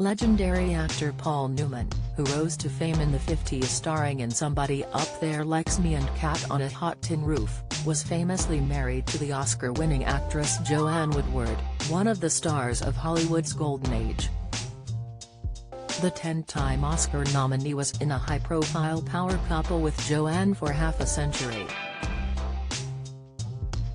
Legendary actor Paul Newman, who rose to fame in the '50s starring in Somebody Up There Likes Me and Cat on a Hot Tin Roof, was famously married to the Oscar-winning actress Joanne Woodward, one of the stars of Hollywood's golden age. The 10-time Oscar nominee was in a high-profile power couple with Joanne for half a century.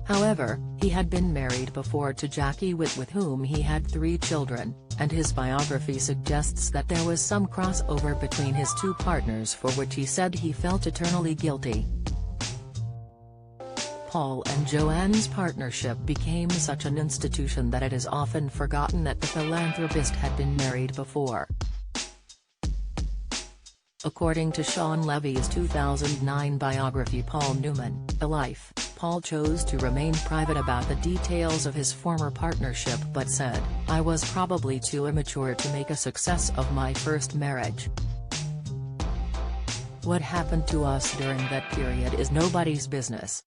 However, he had been married before to Jackie Witt, with whom he had 3 children, and his biography suggests that there was some crossover between his two partners, for which he said he felt eternally guilty. Paul and Joanne's partnership became such an institution that it is often forgotten that the philanthropist had been married before. According to Shawn Levy's 2009 biography Paul Newman, A Life, Paul chose to remain private about the details of his former partnership but said, "I was probably too immature to make a success of my first marriage. What happened to us during that period is nobody's business."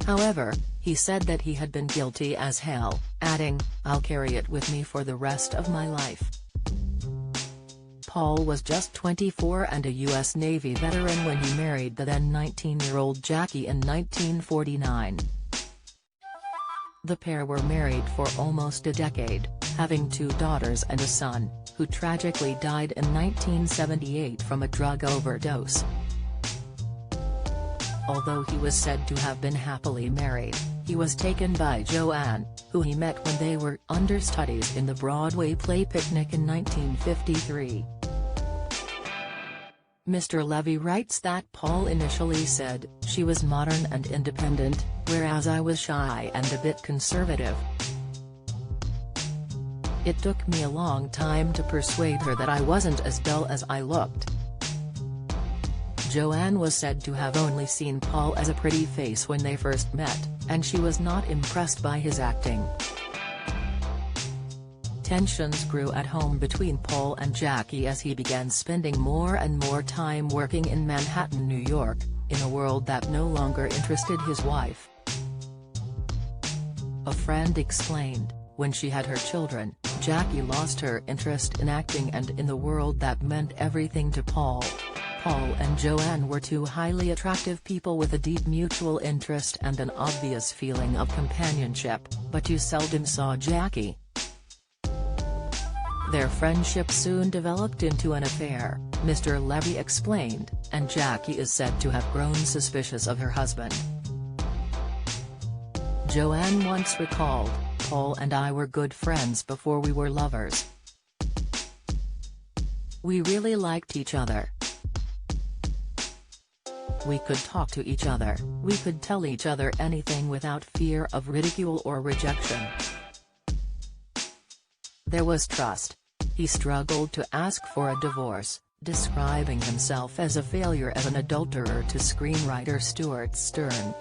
However, he said that he had been guilty as hell, adding, "I'll carry it with me for the rest of my life." Paul was just 24 and a U.S. Navy veteran when he married the then 19-year-old Jackie in 1949. The pair were married for almost a decade, having 2 daughters and a son, who tragically died in 1978 from a drug overdose. Although he was said to have been happily married, he was taken by Joanne, who he met when they were understudies in the Broadway play Picnic in 1953. Mr. Levy writes that Paul initially said, "She was modern and independent, whereas I was shy and a bit conservative. It took me a long time to persuade her that I wasn't as dull as I looked." Joanne was said to have only seen Paul as a pretty face when they first met, and she was not impressed by his acting. Tensions grew at home between Paul and Jackie as he began spending more and more time working in Manhattan, New York, in a world that no longer interested his wife. A friend explained, when she had her children, Jackie lost her interest in acting and in the world that meant everything to Paul. Paul and Joanne were 2 highly attractive people with a deep mutual interest and an obvious feeling of companionship, but you seldom saw Jackie. Their friendship soon developed into an affair, Mr. Levy explained, and Jackie is said to have grown suspicious of her husband. Joanne once recalled, "Paul and I were good friends before we were lovers. We really liked each other. We could talk to each other, we could tell each other anything without fear of ridicule or rejection. There was trust." He struggled to ask for a divorce, describing himself as a failure as an adulterer to screenwriter Stuart Stern.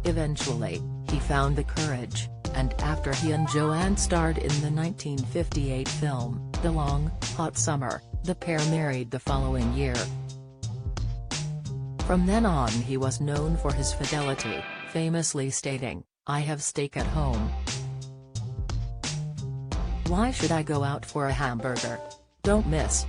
Eventually, he found the courage, and after he and Joanne starred in the 1958 film, The Long, Hot Summer, the pair married the following year. From then on he was known for his fidelity, famously stating, "I have steak at home. Why should I go out for a hamburger? Don't miss."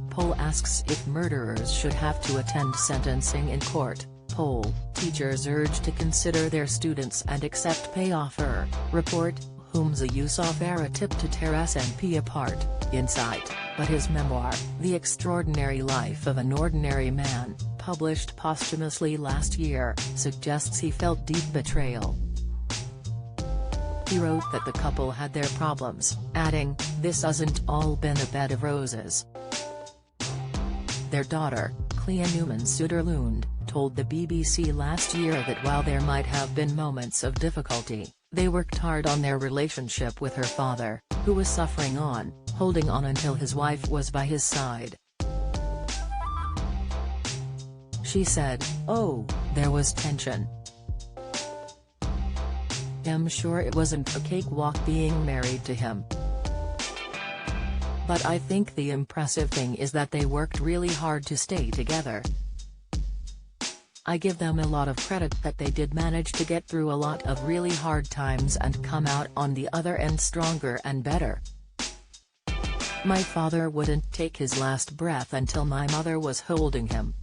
Poll asks if murderers should have to attend sentencing in court. Poll, teachers urged to consider their students and accept pay offer. Report, whom's a use of a tip to tear SNP apart, Insight, but his memoir, The Extraordinary Life of an Ordinary Man, published posthumously last year, suggests he felt deep betrayal. He wrote that the couple had their problems, adding, "This hasn't all been a bed of roses." Their daughter, Clea Newman Suderlund, told the BBC last year that while there might have been moments of difficulty, they worked hard on their relationship with her father, who was suffering on, holding on until his wife was by his side. She said, "Oh, there was tension. I'm sure it wasn't a cakewalk being married to him. But I think the impressive thing is that they worked really hard to stay together. I give them a lot of credit that they did manage to get through a lot of really hard times and come out on the other end stronger and better. My father wouldn't take his last breath until my mother was holding him.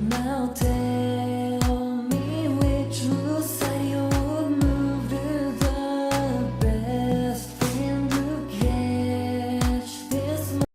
Now